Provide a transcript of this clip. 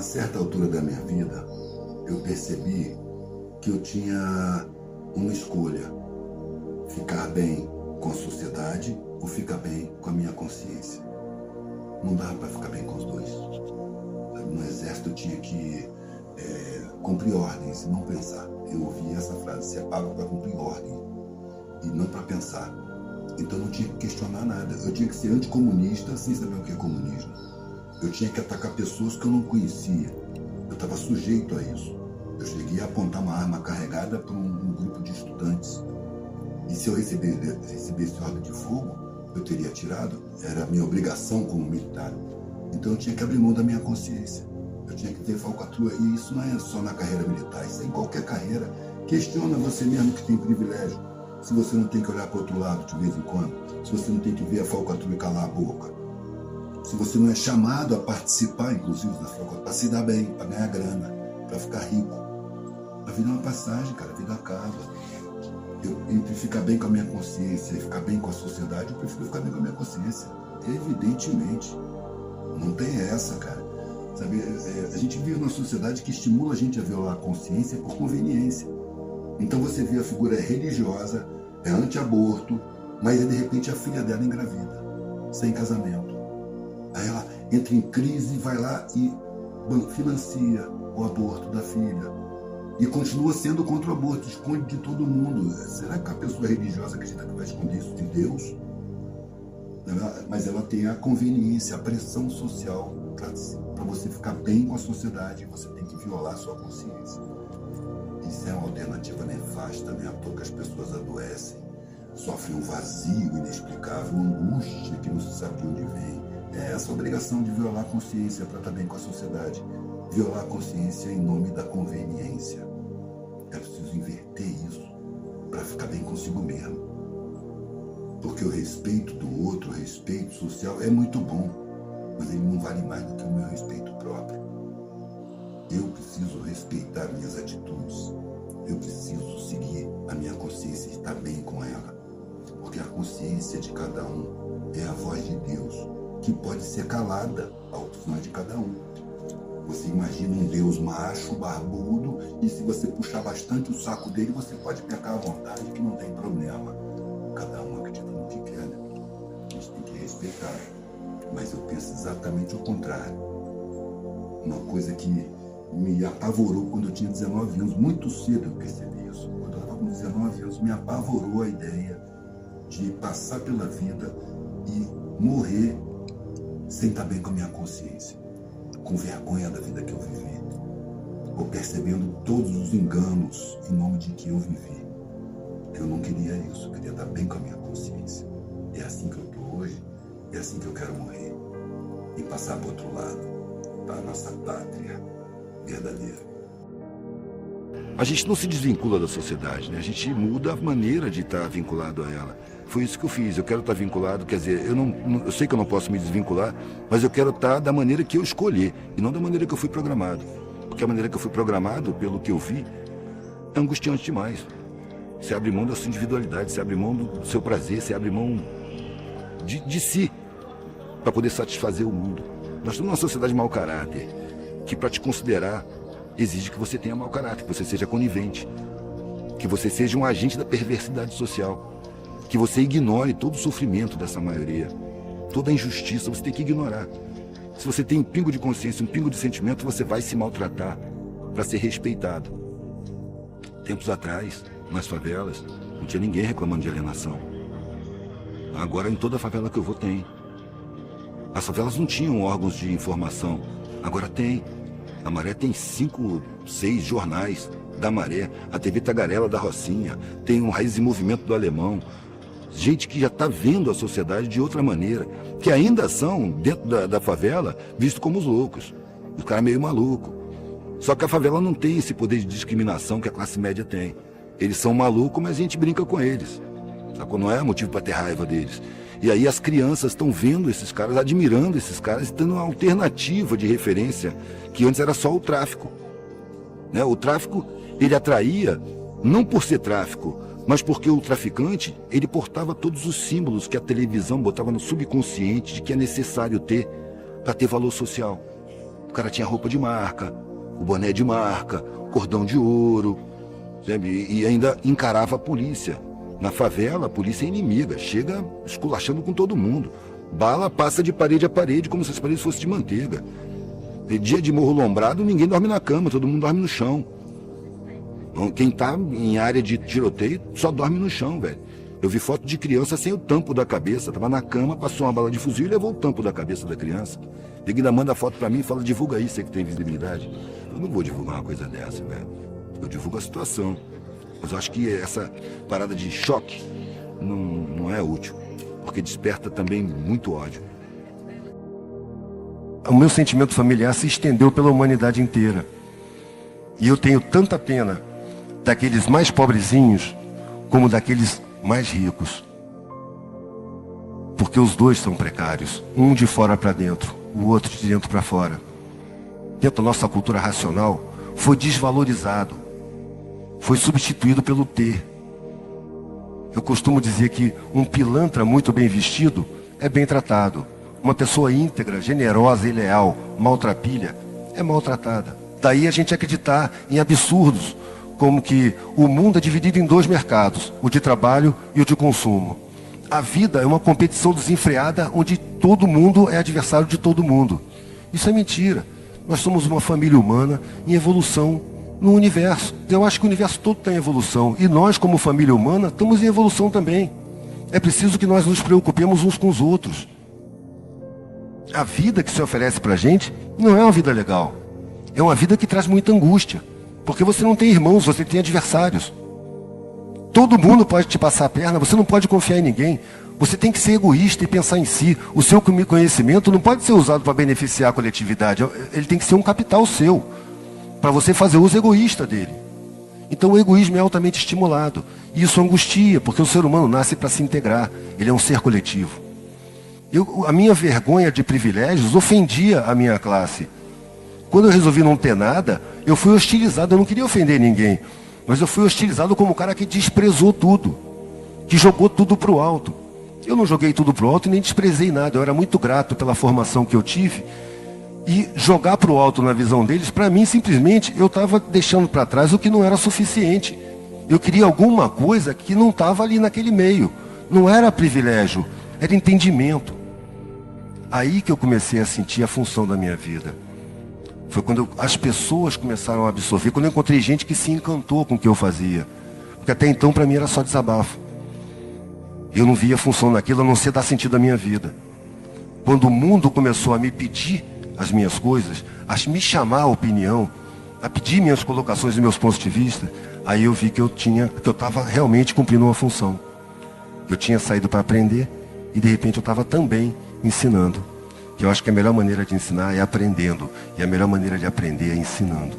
certa altura da minha vida, eu percebi que eu tinha uma escolha: ficar bem com a sociedade ou ficar bem com a minha consciência. Não dava para ficar bem com os dois. No exército eu tinha que cumprir ordens e não pensar. Eu ouvi essa frase: você é pago para cumprir ordem e não para pensar. Então eu não tinha que questionar nada. Eu tinha que ser anticomunista sem saber o que é comunismo. Eu tinha que atacar pessoas que eu não conhecia. Eu estava sujeito a isso. Eu cheguei a apontar uma arma carregada para um grupo de estudantes. E se eu recebesse ordem de fogo, eu teria atirado. Era a minha obrigação como militar. Então eu tinha que abrir mão da minha consciência. Eu tinha que ter falcatrua. E isso não é só na carreira militar, isso é em qualquer carreira. Questiona você mesmo que tem privilégio. Se você não tem que olhar para o outro lado de vez em quando. Se você não tem que ver a falcatrua e calar a boca. Se você não é chamado a participar, inclusive, da falcatrua, para se dar bem, para ganhar grana, para ficar rico. A vida é uma passagem, cara. A vida acaba. Entre ficar bem com a minha consciência e ficar bem com a sociedade, eu prefiro ficar bem com a minha consciência. Evidentemente. Não tem essa, cara. Sabe, a gente vive numa sociedade que estimula a gente a violar a consciência por conveniência. Então você vê a figura religiosa, é anti-aborto, mas de repente a filha dela engravida, sem casamento. Aí ela entra em crise, vai lá e financia o aborto da filha. E continua sendo contra o aborto, esconde de todo mundo. Será que a pessoa religiosa acredita que vai esconder isso de Deus? Mas ela tem a conveniência, a pressão social para você ficar bem com a sociedade, você tem que violar a sua consciência. Isso é uma alternativa nefasta, né? À toa que as pessoas adoecem, sofrem um vazio inexplicável, uma angústia que não se sabe de onde vem. É essa obrigação de violar a consciência para estar bem com a sociedade. Violar a consciência em nome da conveniência. É preciso inverter isso para ficar bem consigo mesmo. Porque o respeito do outro, o respeito social é muito bom, mas ele não vale mais do que o meu respeito próprio. Eu preciso respeitar minhas atitudes. Eu preciso seguir a minha consciência e estar bem com ela. Porque a consciência de cada um é a voz de Deus, que pode ser calada, a opção é de cada um. Você imagina um Deus macho, barbudo, e se você puxar bastante o saco dele, você pode pecar à vontade, que não tem problema. Cada um acredita no que quer, né? A gente tem que respeitar. Mas eu penso exatamente o contrário. Uma coisa que me apavorou quando eu tinha 19 anos, muito cedo eu percebi isso. Quando eu estava com 19 anos, me apavorou a ideia de passar pela vida e morrer sem estar bem com a minha consciência, com vergonha da vida que eu vivi, ou percebendo todos os enganos em nome de que eu vivi. Eu não queria isso, eu queria estar bem com a minha consciência. É assim que eu estou hoje, é assim que eu quero morrer. E passar para o outro lado, para a nossa pátria verdadeira. A gente não se desvincula da sociedade, né? A gente muda a maneira de estar vinculado a ela. Foi isso que eu fiz, eu quero estar vinculado, quer dizer, eu sei que eu não posso me desvincular, mas eu quero estar da maneira que eu escolhi, e não da maneira que eu fui programado. Porque a maneira que eu fui programado, pelo que eu vi, é angustiante demais. Você abre mão da sua individualidade, você abre mão do seu prazer, você abre mão de si, para poder satisfazer o mundo. Nós estamos numa sociedade mau caráter, que para te considerar, exige que você tenha mau caráter, que você seja conivente, que você seja um agente da perversidade social, que você ignore todo o sofrimento dessa maioria, toda a injustiça, você tem que ignorar. Se você tem um pingo de consciência, um pingo de sentimento, você vai se maltratar para ser respeitado. Tempos atrás, nas favelas, não tinha ninguém reclamando de alienação. Agora em toda favela que eu vou tem. As favelas não tinham órgãos de informação, agora tem. A Maré tem 5, 6 jornais da Maré, a TV Tagarela da Rocinha, tem um Raiz em Movimento do Alemão. Gente que já está vendo a sociedade de outra maneira, que ainda são, dentro da favela, vistos como os loucos. Os caras meio maluco. Só que a favela não tem esse poder de discriminação que a classe média tem. Eles são malucos, mas a gente brinca com eles. Sacou? Não é motivo para ter raiva deles. E aí as crianças estão vendo esses caras, admirando esses caras, e dando uma alternativa de referência, que antes era só o tráfico. Né? O tráfico, ele atraía, não por ser tráfico, mas porque o traficante, ele portava todos os símbolos que a televisão botava no subconsciente de que é necessário ter para ter valor social. O cara tinha roupa de marca, o boné de marca, cordão de ouro, sabe? E ainda encarava a polícia. Na favela, a polícia é inimiga, chega esculachando com todo mundo. Bala passa de parede a parede como se as paredes fossem de manteiga. Dia de morro lombrado, ninguém dorme na cama, todo mundo dorme no chão. Quem tá em área de tiroteio só dorme no chão, velho. Eu vi foto de criança sem o tampo da cabeça, tava na cama, passou uma bala de fuzil e levou o tampo da cabeça da criança. Ele ainda manda foto pra mim e fala, divulga aí, você que tem visibilidade. Eu não vou divulgar uma coisa dessa, velho. Eu divulgo a situação. Mas eu acho que essa parada de choque não é útil, porque desperta também muito ódio. O meu sentimento familiar se estendeu pela humanidade inteira. E eu tenho tanta pena daqueles mais pobrezinhos como daqueles mais ricos. Porque os dois são precários, um de fora para dentro, o outro de dentro para fora. Dentro da nossa cultura racional, foi desvalorizado, foi substituído pelo ter. Eu costumo dizer que um pilantra muito bem vestido é bem tratado. Uma pessoa íntegra, generosa e leal, maltrapilha, é maltratada. Daí a gente acreditar em absurdos, como que o mundo é dividido em dois mercados, o de trabalho e o de consumo. A vida é uma competição desenfreada onde todo mundo é adversário de todo mundo. Isso é mentira. Nós somos uma família humana em evolução no universo. Eu acho que o universo todo está em evolução. E nós, como família humana, estamos em evolução também. É preciso que nós nos preocupemos uns com os outros. A vida que se oferece para a gente não é uma vida legal. É uma vida que traz muita angústia. Porque você não tem irmãos, você tem adversários. Todo mundo pode te passar a perna, você não pode confiar em ninguém. Você tem que ser egoísta e pensar em si. O seu conhecimento não pode ser usado para beneficiar a coletividade. Ele tem que ser um capital seu, para você fazer uso egoísta dele. Então o egoísmo é altamente estimulado. E isso angustia, porque o ser humano nasce para se integrar. Ele é um ser coletivo. A minha vergonha de privilégios ofendia a minha classe. Quando eu resolvi não ter nada, eu fui hostilizado. Eu não queria ofender ninguém, mas eu fui hostilizado como o cara que desprezou tudo, que jogou tudo para o alto. Eu não joguei tudo para o alto e nem desprezei nada. Eu era muito grato pela formação que eu tive. E jogar para o alto na visão deles, para mim, simplesmente, eu estava deixando para trás o que não era suficiente. Eu queria alguma coisa que não estava ali naquele meio. Não era privilégio, era entendimento. Aí que eu comecei a sentir a função da minha vida. Foi quando as pessoas começaram a absorver, quando eu encontrei gente que se encantou com o que eu fazia. Porque até então para mim era só desabafo. Eu não via função naquilo, a não ser dar sentido à minha vida. Quando o mundo começou a me pedir as minhas coisas, a me chamar a opinião, a pedir minhas colocações e meus pontos de vista, aí eu vi que eu estava realmente cumprindo uma função. Eu tinha saído para aprender e de repente eu estava também ensinando. Que eu acho que a melhor maneira de ensinar é aprendendo. E a melhor maneira de aprender é ensinando.